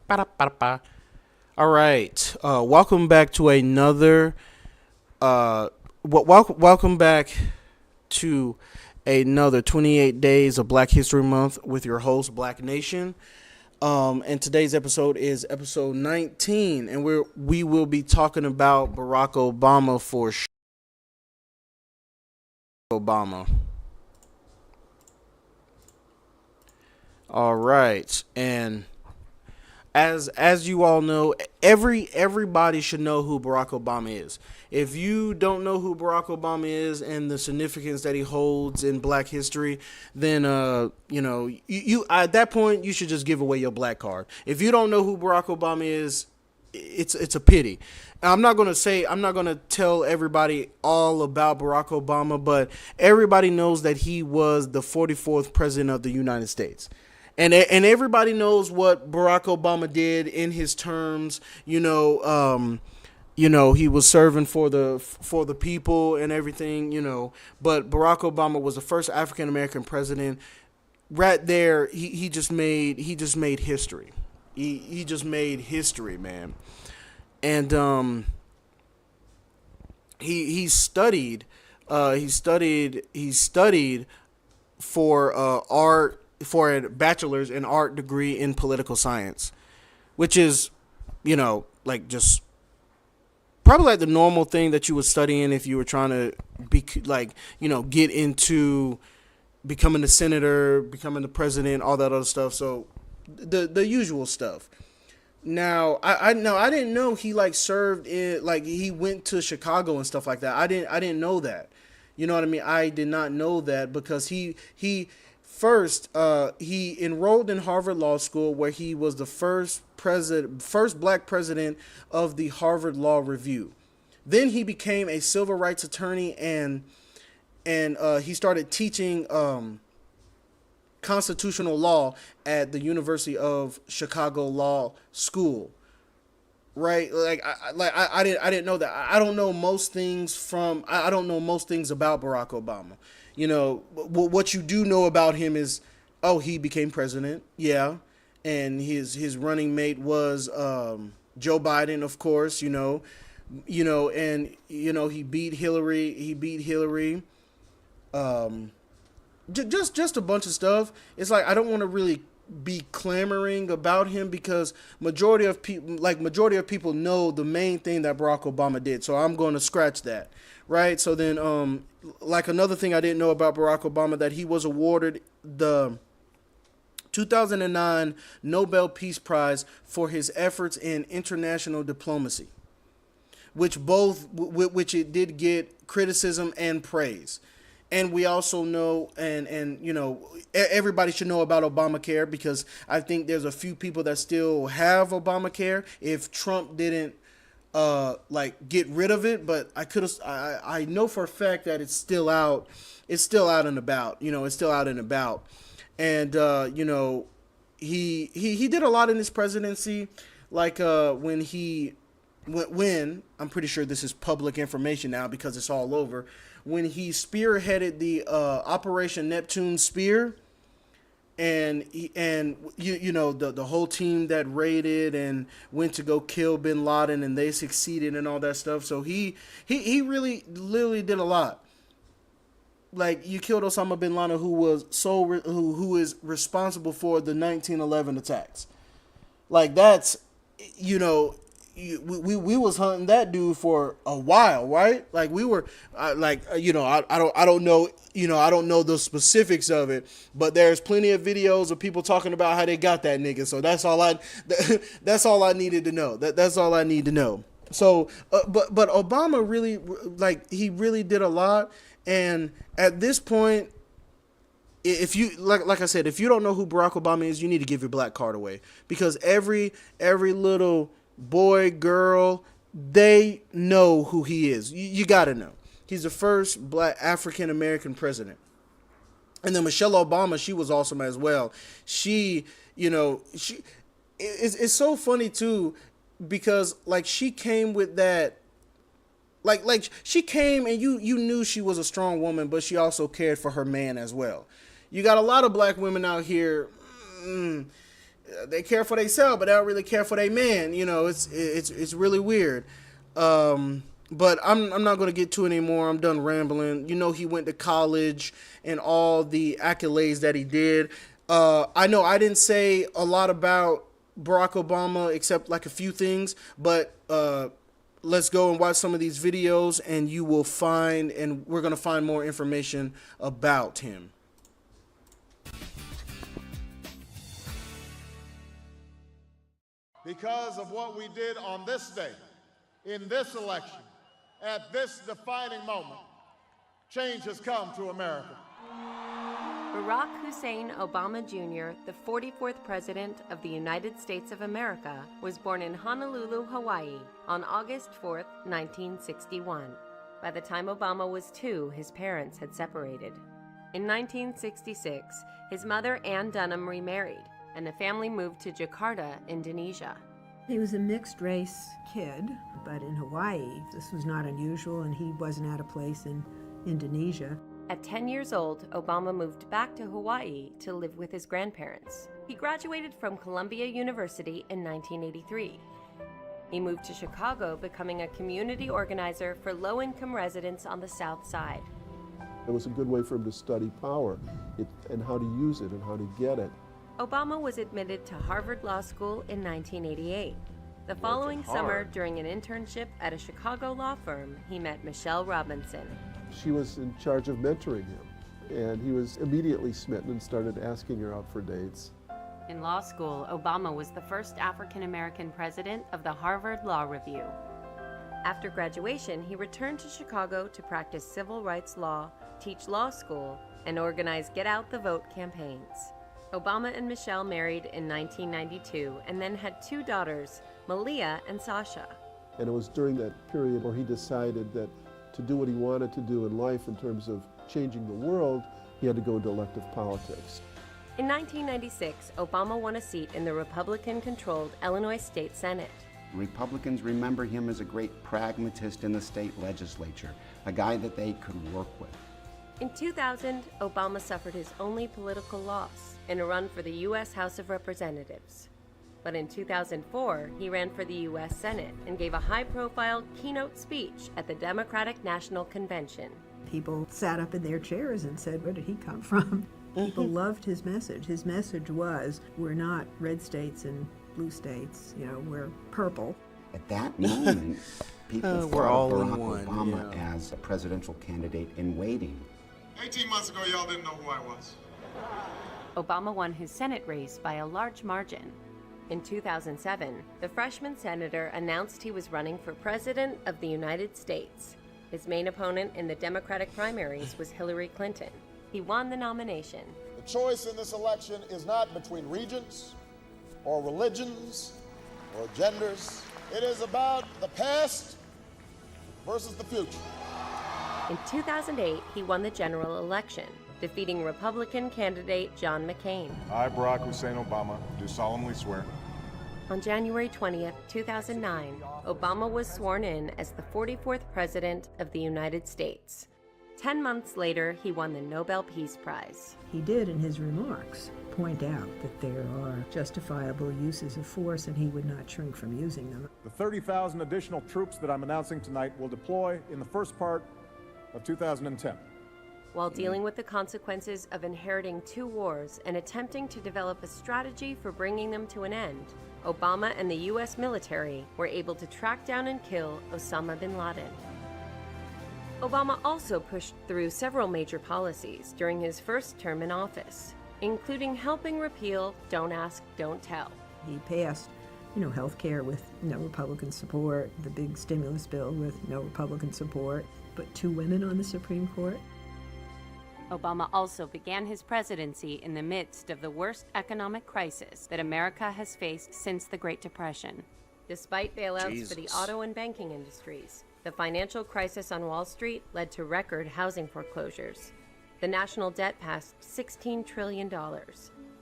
Ba-da-ba-da-ba. All right. Welcome back to another. Welcome back to another 28 days of Black History Month with your host, Black Nation. And today's episode is episode 19, and we will be talking about Barack Obama for sure. Obama. All right, and as you all know, everybody should know who Barack Obama is. If you don't know who Barack Obama is and the significance that he holds in Black history, then you at that point you should just give away your black card. If you don't know who Barack Obama is, it's a pity. I'm not gonna tell everybody all about Barack Obama, but everybody knows that he was the 44th president of the United States. And everybody knows what Barack Obama did in his terms. He was serving for the people and everything. But Barack Obama was the first African American president. Right there, he just made history. He just made history, man. And he studied he studied for art, for a bachelor's in art degree in political science, which is, like, just probably like the normal thing that you would study in if you were trying to be like, get into becoming a senator, becoming the president, all that other stuff. So the usual stuff. Now, I didn't know he like served in, like, he went to Chicago and stuff like that. I didn't know that. You know what I mean? I did not know that because he first he enrolled in Harvard Law School, where he was the first black president of the Harvard Law Review. Then he became a civil rights attorney, and he started teaching constitutional law at the University of Chicago Law School. Right, I didn't know that. I don't know most things I don't know most things about Barack Obama. What you do know about him is, oh, he became president, yeah, and his running mate was Joe Biden, of course. And he beat Hillary. Um, just a bunch of stuff. It's like I don't want to really be clamoring about him because majority of people know the main thing that Barack Obama did. So I'm going to scratch that, right? So then, like, another thing I didn't know about Barack Obama, that he was awarded the 2009 Nobel Peace Prize for his efforts in international diplomacy, which it did get criticism and praise. And we also know, and everybody should know about Obamacare, because I think there's a few people that still have Obamacare if Trump didn't like get rid of it. But I know for a fact that it's still out. It's still out and about. It's still out and about. And he did a lot in his presidency, like when I'm pretty sure this is public information now because it's all over, when he spearheaded the Operation Neptune Spear, and the whole team that raided and went to go kill Bin Laden, and they succeeded and all that stuff. So he really literally did a lot. Like, you killed Osama bin Laden, who is responsible for the 1911 attacks. Like, that's, we was hunting that dude for a while, right? Like, we were I don't know, I don't know the specifics of it, but there's plenty of videos of people talking about how they got that nigga. So that's all that's all I needed to know. That's all I need to know. So, but Obama really, like, he really did a lot. And at this point, if you like I said, if you don't know who Barack Obama is, you need to give your black card away, because every little boy, girl, they know who he is. You got to know. He's the first black African American president. And then Michelle Obama, she was awesome as well. It's so funny too, because, like, she came with that, like she came, and you knew she was a strong woman, but she also cared for her man as well. You got a lot of black women out here. they care for themselves, but they don't really care for their man. You know, it's really weird. But I'm not going to get to it anymore. I'm done rambling. You know, he went to college and all the accolades that he did. I know I didn't say a lot about Barack Obama except like a few things, but let's go and watch some of these videos and you will find, and we're going to find more information about him. Because of what we did on this day, in this election, at this defining moment, change has come to America. Barack Hussein Obama Jr., the 44th President of the United States of America, was born in Honolulu, Hawaii on August 4, 1961. By the time Obama was 2, his parents had separated. In 1966, his mother Ann Dunham remarried, and the family moved to Jakarta, Indonesia. He was a mixed-race kid, but in Hawaii, this was not unusual, and he wasn't out of place in Indonesia. At 10 years old, Obama moved back to Hawaii to live with his grandparents. He graduated from Columbia University in 1983. He moved to Chicago, becoming a community organizer for low-income residents on the South Side. It was a good way for him to study power and how to use it and how to get it. Obama was admitted to Harvard Law School in 1988. The following summer, during an internship at a Chicago law firm, he met Michelle Robinson. She was in charge of mentoring him, and he was immediately smitten and started asking her out for dates. In law school, Obama was the first African-American president of the Harvard Law Review. After graduation, he returned to Chicago to practice civil rights law, teach law school, and organize Get Out the Vote campaigns. Obama and Michelle married in 1992 and then had 2 daughters, Malia and Sasha. And it was during that period where he decided that to do what he wanted to do in life in terms of changing the world, he had to go into elective politics. In 1996, Obama won a seat in the Republican-controlled Illinois State Senate. Republicans remember him as a great pragmatist in the state legislature, a guy that they could work with. In 2000, Obama suffered his only political loss in a run for the U.S. House of Representatives. But in 2004, he ran for the U.S. Senate and gave a high-profile keynote speech at the Democratic National Convention. People sat up in their chairs and said, where did he come from? People loved his message. His message was, we're not red states and blue states, you know, we're purple. At that moment, people we're thought all of in Barack one, Obama yeah. as a presidential candidate in waiting. 18 months ago, y'all didn't know who I was. Obama won his Senate race by a large margin. In 2007, the freshman senator announced he was running for President of the United States. His main opponent in the Democratic primaries was Hillary Clinton. He won the nomination. The choice in this election is not between regions or religions or genders. It is about the past versus the future. In 2008, he won the general election, defeating Republican candidate John McCain. I, Barack Hussein Obama, do solemnly swear. On January 20th, 2009, Obama was sworn in as the 44th President of the United States. 10 months later, he won the Nobel Peace Prize. He did, in his remarks, point out that there are justifiable uses of force and he would not shrink from using them. The 30,000 additional troops that I'm announcing tonight will deploy in the first part of 2010. While dealing with the consequences of inheriting 2 wars and attempting to develop a strategy for bringing them to an end, Obama and the U.S. military were able to track down and kill Osama bin Laden. Obama also pushed through several major policies during his first term in office, including helping repeal Don't Ask, Don't Tell. He passed, health care with no Republican support, the big stimulus bill with no Republican support, but 2 women on the Supreme Court. Obama also began his presidency in the midst of the worst economic crisis that America has faced since the Great Depression. Despite bailouts for the auto and banking industries, the financial crisis on Wall Street led to record housing foreclosures. The national debt passed $16 trillion.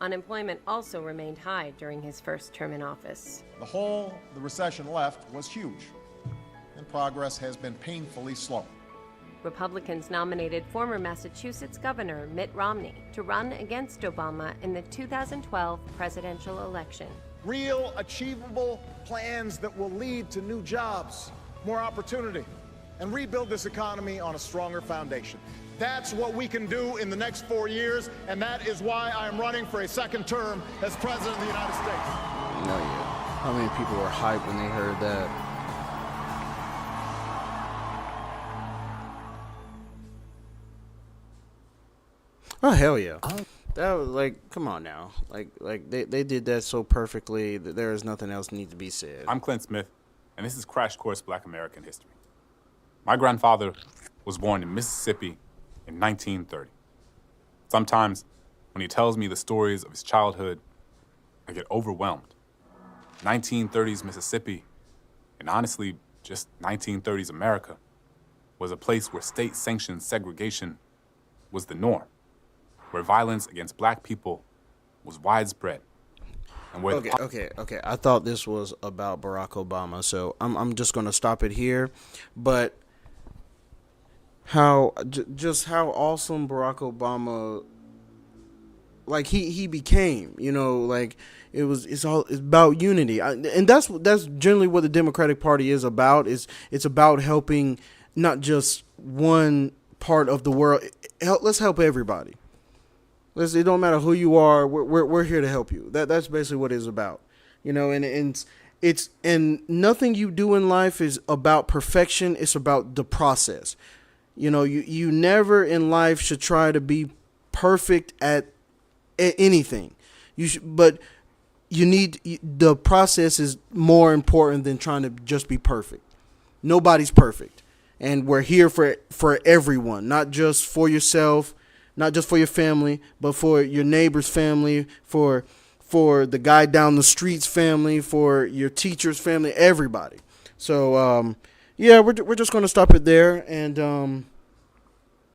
Unemployment also remained high during his first term in office. The hole the recession left was huge, and progress has been painfully slow. Republicans nominated former Massachusetts Governor Mitt Romney to run against Obama in the 2012 presidential election. Real, achievable plans that will lead to new jobs, more opportunity, and rebuild this economy on a stronger foundation. That's what we can do in the next 4 years, and that is why I am running for a second term as President of the United States. No, yeah. How many people were hyped when they heard that? Oh, hell yeah. That was like, come on now. Like they did that so perfectly that there is nothing else need to be said. I'm Clint Smith, and this is Crash Course Black American History. My grandfather was born in Mississippi in 1930. Sometimes, when he tells me the stories of his childhood, I get overwhelmed. 1930s Mississippi, and honestly, just 1930s America, was a place where state-sanctioned segregation was the norm, where violence against black people was widespread. And where Okay. I thought this was about Barack Obama, so I'm just gonna stop it here. But how awesome Barack Obama, like he became, like it's about unity, and that's generally what the Democratic Party is about. It's about helping not just one part of the world. Let's help everybody. It don't matter who you are. We're here to help you. That's basically what it's about, and nothing you do in life is about perfection. It's about the process. You never in life should try to be perfect at anything. But the process is more important than trying to just be perfect. Nobody's perfect, and we're here for everyone, not just for yourself, not just for your family, but for your neighbor's family, for the guy down the street's family, for your teacher's family, everybody. So yeah, we're just gonna stop it there, and